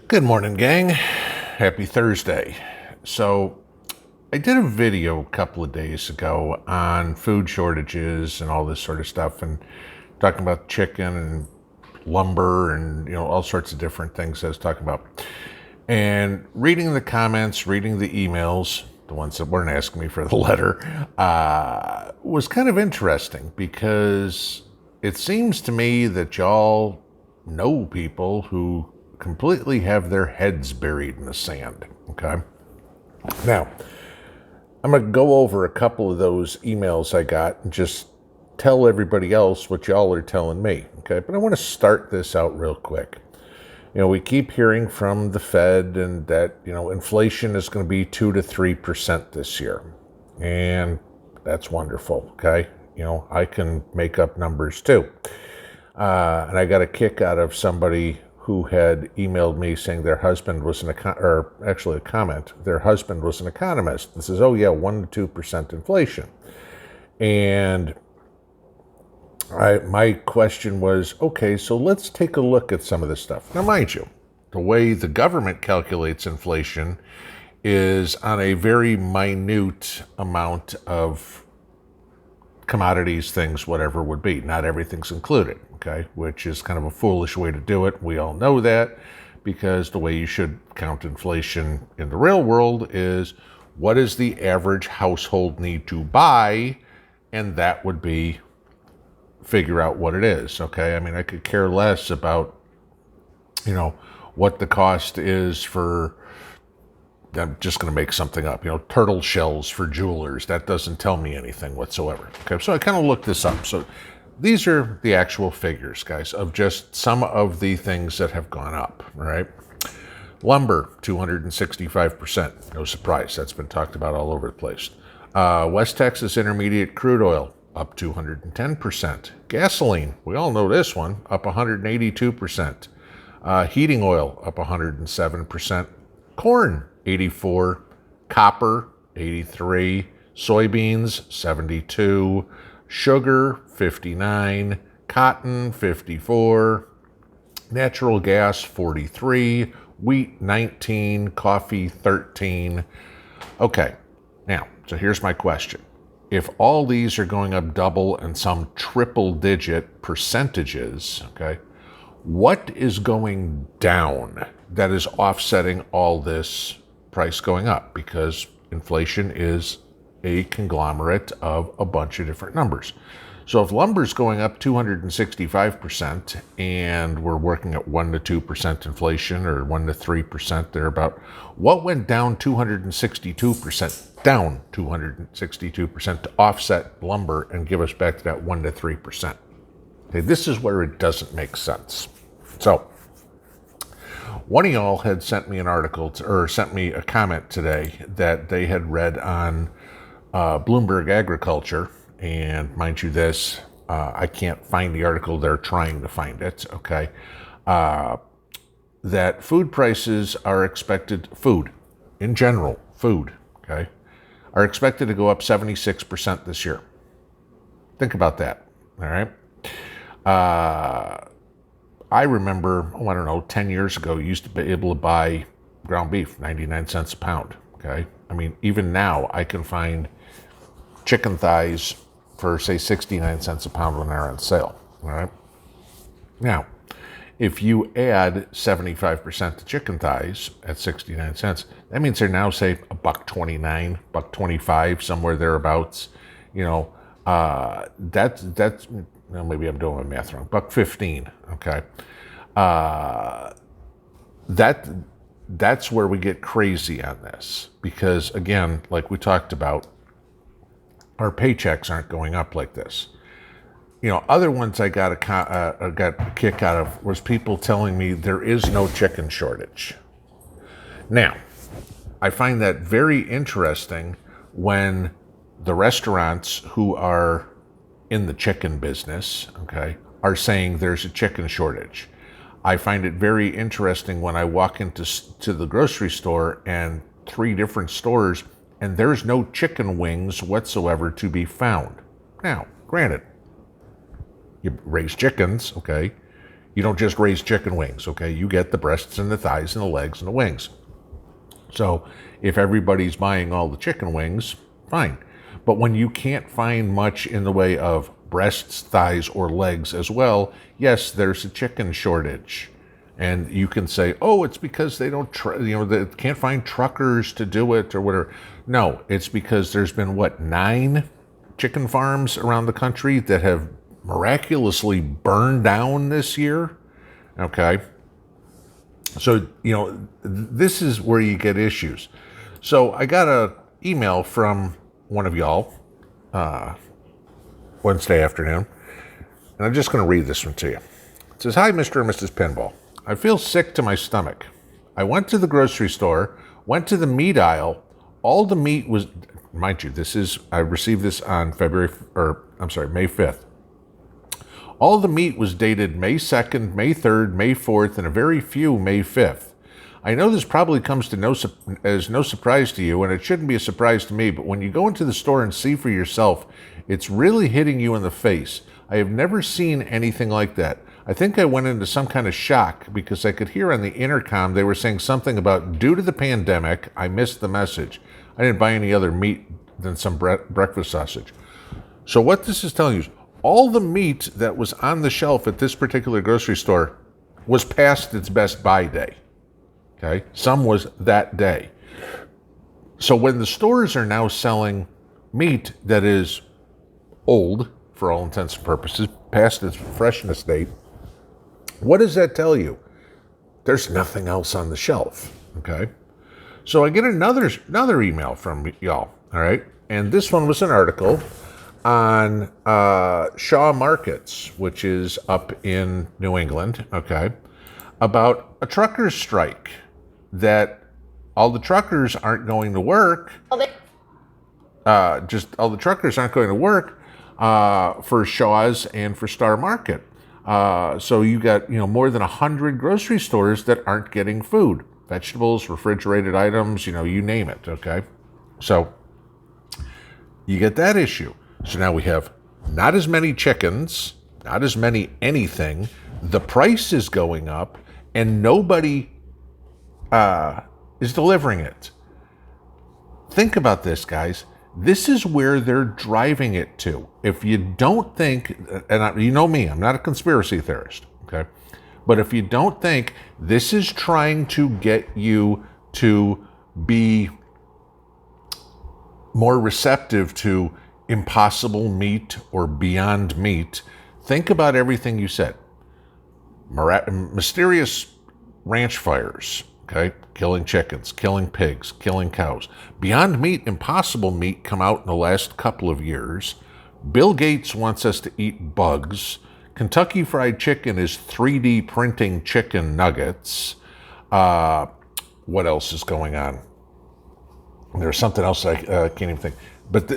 Good morning, gang. Happy Thursday. So, I did a video a couple of days ago on food shortages and all this sort of stuff, and talking about chicken and lumber and all sorts of different things I was talking about. And reading the comments, reading the emails, the ones that weren't asking me for the letter, was kind of interesting because it seems to me that y'all know people who completely have their heads buried in the sand. Okay. Now, I'm going to go over a couple of those emails I got and just tell everybody else what y'all are telling me. Okay. But I want to start this out real quick. We keep hearing from the Fed and that, inflation is going to be 2 to 3% this year. And that's wonderful. Okay. I can make up numbers too. And I got a kick out of somebody who had emailed me saying their husband was a comment, their husband was an economist. This is, 1 to 2% inflation. And my question was, okay, so let's take a look at some of this stuff. Now, mind you, the way the government calculates inflation is on a very minute amount of commodities, things, whatever would be. Not everything's included, okay, which is kind of a foolish way to do it. We all know that, because the way you should count inflation in the real world is what does the average household need to buy, and that would be figure out what it is, okay? I mean, I could care less about, what the cost is for, I'm just going to make something up, turtle shells for jewelers. That doesn't tell me anything whatsoever. Okay, so I kind of looked this up. So these are the actual figures, guys, of just some of the things that have gone up, right? Lumber, 265%. No surprise. That's been talked about all over the place. West Texas Intermediate crude oil, up 210%. Gasoline, we all know this one, up 182%. Heating oil, up 107%. Corn, 84, copper, 83, soybeans, 72, sugar, 59, cotton, 54, natural gas, 43, wheat, 19, coffee, 13. Okay, now, so here's my question. If all these are going up double and some triple digit percentages, okay, what is going down that is offsetting all this price going up? Because inflation is a conglomerate of a bunch of different numbers. So if lumber's going up 265% and we're working at 1 to 2% inflation, or 1 to 3% thereabout, what went down 262%? Down 262% to offset lumber and give us back to that 1 to 3%. Okay, this is where it doesn't make sense. So, one of y'all had sent me an article, or sent me a comment today that they had read on Bloomberg Agriculture, and mind you this, I can't find the article, they're trying to find it, okay, that food prices are expected, food, in general, food, okay, are expected to go up 76% this year. Think about that, all right? I remember, 10 years ago, you used to be able to buy ground beef, 99 cents a pound, okay? I mean, even now, I can find chicken thighs for, say, 69 cents a pound when they're on sale, all right? Now, if you add 75% to chicken thighs at 69 cents, that means they're now, say, $1.29, $1.25, somewhere thereabouts. That's well, maybe I'm doing my math wrong. $1.15, okay? That's where we get crazy on this, because again, like we talked about, our paychecks aren't going up like this. Other ones I got a kick out of was people telling me there is no chicken shortage. Now, I find that very interesting when the restaurants who are in the chicken business, okay, are saying there's a chicken shortage. I find it very interesting when I walk into the grocery store and 3 different stores, and there's no chicken wings whatsoever to be found. Now, granted, you raise chickens, okay, You don't just raise chicken wings, okay? You get the breasts and the thighs and the legs and the wings. So if everybody's buying all the chicken wings, fine. But when you can't find much in the way of breasts, thighs, or legs as well, yes, there's a chicken shortage. And you can say, oh, it's because they don't, they can't find truckers to do it or whatever. No, it's because there's been, 9 chicken farms around the country that have miraculously burned down this year. Okay. So, this is where you get issues. So I got an email from one of y'all Wednesday afternoon, and I'm just going to read this one to you. It says, hi, Mr. and Mrs. Pinball. I feel sick to my stomach. I went to the grocery store, went to the meat aisle. All the meat was, mind you, I received this on May 5th. All the meat was dated May 2nd, May 3rd, May 4th, and a very few May 5th. I know this probably comes as no surprise to you, and it shouldn't be a surprise to me, but when you go into the store and see for yourself, it's really hitting you in the face. I have never seen anything like that. I think I went into some kind of shock because I could hear on the intercom they were saying something about, due to the pandemic, I missed the message. I didn't buy any other meat than some breakfast sausage. So what this is telling you is all the meat that was on the shelf at this particular grocery store was past its best buy day. Okay? Some was that day. So when the stores are now selling meat that is old, for all intents and purposes, past its freshness date, what does that tell you? There's nothing else on the shelf, okay? So I get another email from y'all, all right? And this one was an article on Shaw Markets, which is up in New England, okay, about a truckers' strike, that all the truckers aren't going to work. All the truckers aren't going to work for Shaw's and for Star Market. So you got, more than 100 grocery stores that aren't getting food, vegetables, refrigerated items, you name it, okay? So you get that issue. So now we have not as many chickens, not as many anything. The price is going up, and nobody is delivering it. Think about this, guys. This is where they're driving it to. If you don't think, and you know me, I'm not a conspiracy theorist, okay? But if you don't think this is trying to get you to be more receptive to Impossible Meat or Beyond Meat, think about everything you said. Mysterious ranch fires, okay? Killing chickens, killing pigs, killing cows. Beyond Meat, Impossible Meat come out in the last couple of years. Bill Gates wants us to eat bugs. Kentucky Fried Chicken is 3D printing chicken nuggets. What else is going on? There's something else I can't even think. But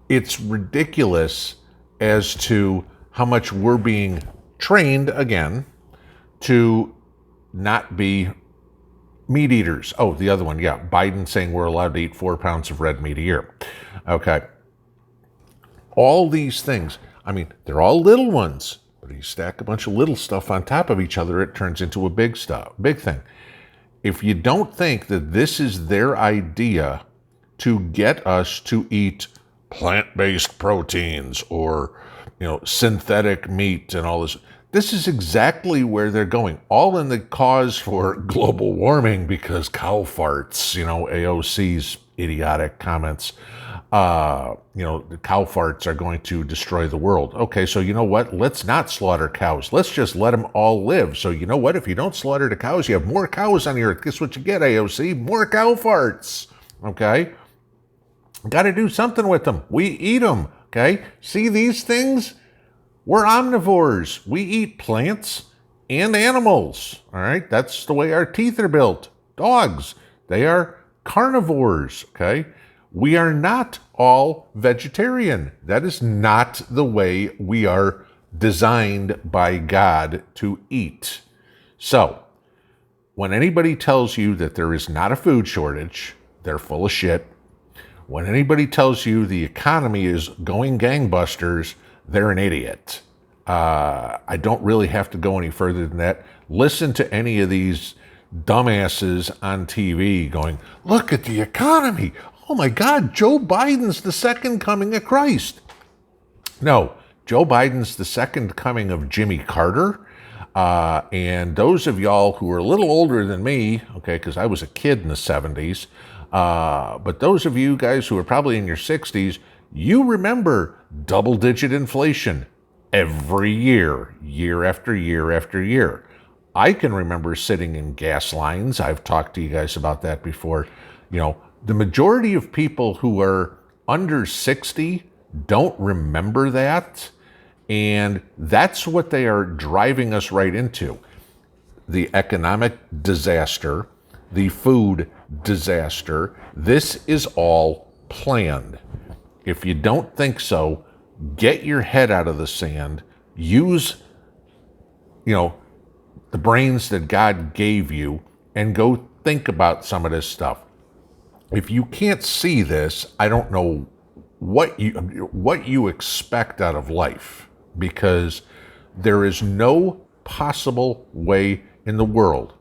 it's ridiculous as to how much we're being trained, again, to not be meat eaters. Oh, the other one, yeah. Biden saying we're allowed to eat 4 pounds of red meat a year. Okay. All these things, they're all little ones, but you stack a bunch of little stuff on top of each other, it turns into a big thing. If you don't think that this is their idea to get us to eat plant-based proteins or, synthetic meat and all this, this is exactly where they're going. All in the cause for global warming because cow farts, AOC's idiotic comments. The cow farts are going to destroy the world. Okay, so you know what? Let's not slaughter cows. Let's just let them all live. So you know what? If you don't slaughter the cows, you have more cows on the earth. Guess what you get, AOC? More cow farts. Okay? Got to do something with them. We eat them. Okay? See these things? We're omnivores. We eat plants and animals. All right? That's the way our teeth are built. Dogs, they are carnivores. Okay? We are not all vegetarian. That is not the way we are designed by God to eat. So, when anybody tells you that there is not a food shortage, they're full of shit. When anybody tells you the economy is going gangbusters, they're an idiot. I don't really have to go any further than that. Listen to any of these dumbasses on TV going, look at the economy. Oh my God, Joe Biden's the second coming of Christ. No, Joe Biden's the second coming of Jimmy Carter. And those of y'all who are a little older than me, okay, because I was a kid in the 70s, but those of you guys who are probably in your 60s, you remember double-digit inflation every year, year after year after year. I can remember sitting in gas lines. I've talked to you guys about that before. You know, the majority of people who are under 60 don't remember that. And that's what they are driving us right into. The economic disaster, the food disaster, this is all planned. If you don't think so, get your head out of the sand, use, the brains that God gave you, and go think about some of this stuff. If you can't see this, I don't know what you expect out of life. Because there is no possible way in the world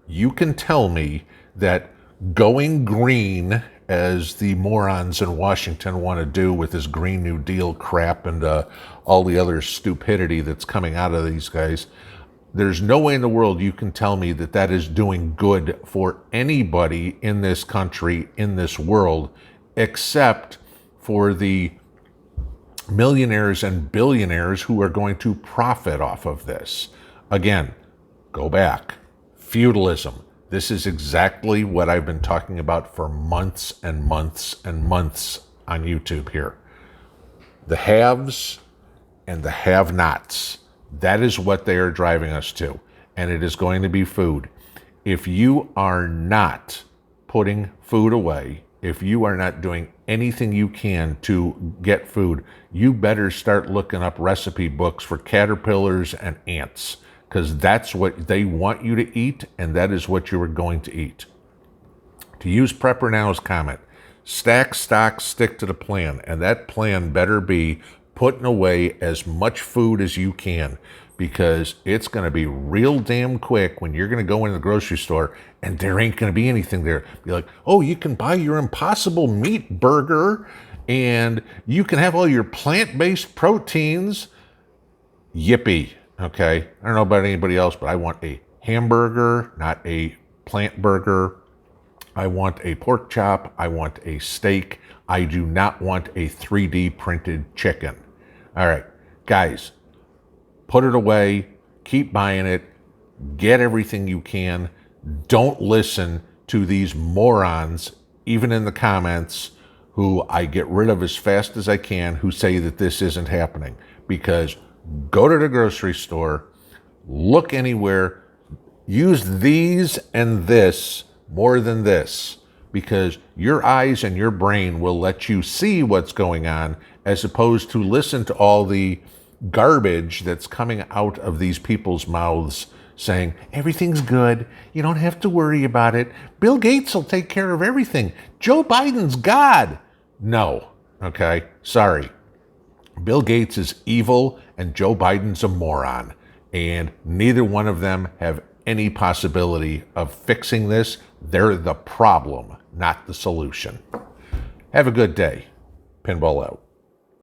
you can tell me that going green, as the morons in Washington want to do with this Green New Deal crap and all the other stupidity that's coming out of these guys, there's no way in the world you can tell me that that is doing good for anybody in this country, in this world, except for the millionaires and billionaires who are going to profit off of this. Again, go back. Feudalism. This is exactly what I've been talking about for months and months and months on YouTube here. The haves and the have-nots. That is what they are driving us to. And it is going to be food. If you are not putting food away, if you are not doing anything you can to get food, you better start looking up recipe books for caterpillars and ants, because that's what they want you to eat, and that is what you are going to eat. To use Prepper Now's comment, stack, stock, stick to the plan, and that plan better be putting away as much food as you can, because it's going to be real damn quick when you're going to go into the grocery store and there ain't going to be anything there. Be like, oh, you can buy your Impossible Meat burger and you can have all your plant-based proteins. Yippee. Okay. I don't know about anybody else, but I want a hamburger, not a plant burger. I want a pork chop. I want a steak. I do not want a 3D printed chicken. All right, guys, put it away. Keep buying it. Get everything you can. Don't listen to these morons, even in the comments, who I get rid of as fast as I can, who say that this isn't happening. Because go to the grocery store, look anywhere, use these and this more than this, because your eyes and your brain will let you see what's going on, as opposed to listen to all the garbage that's coming out of these people's mouths saying, everything's good, you don't have to worry about it, Bill Gates will take care of everything, Joe Biden's God. No, okay, sorry. Bill Gates is evil and Joe Biden's a moron, and neither one of them have any possibility of fixing this. They're the problem, not the solution. Have a good day. Pinball out.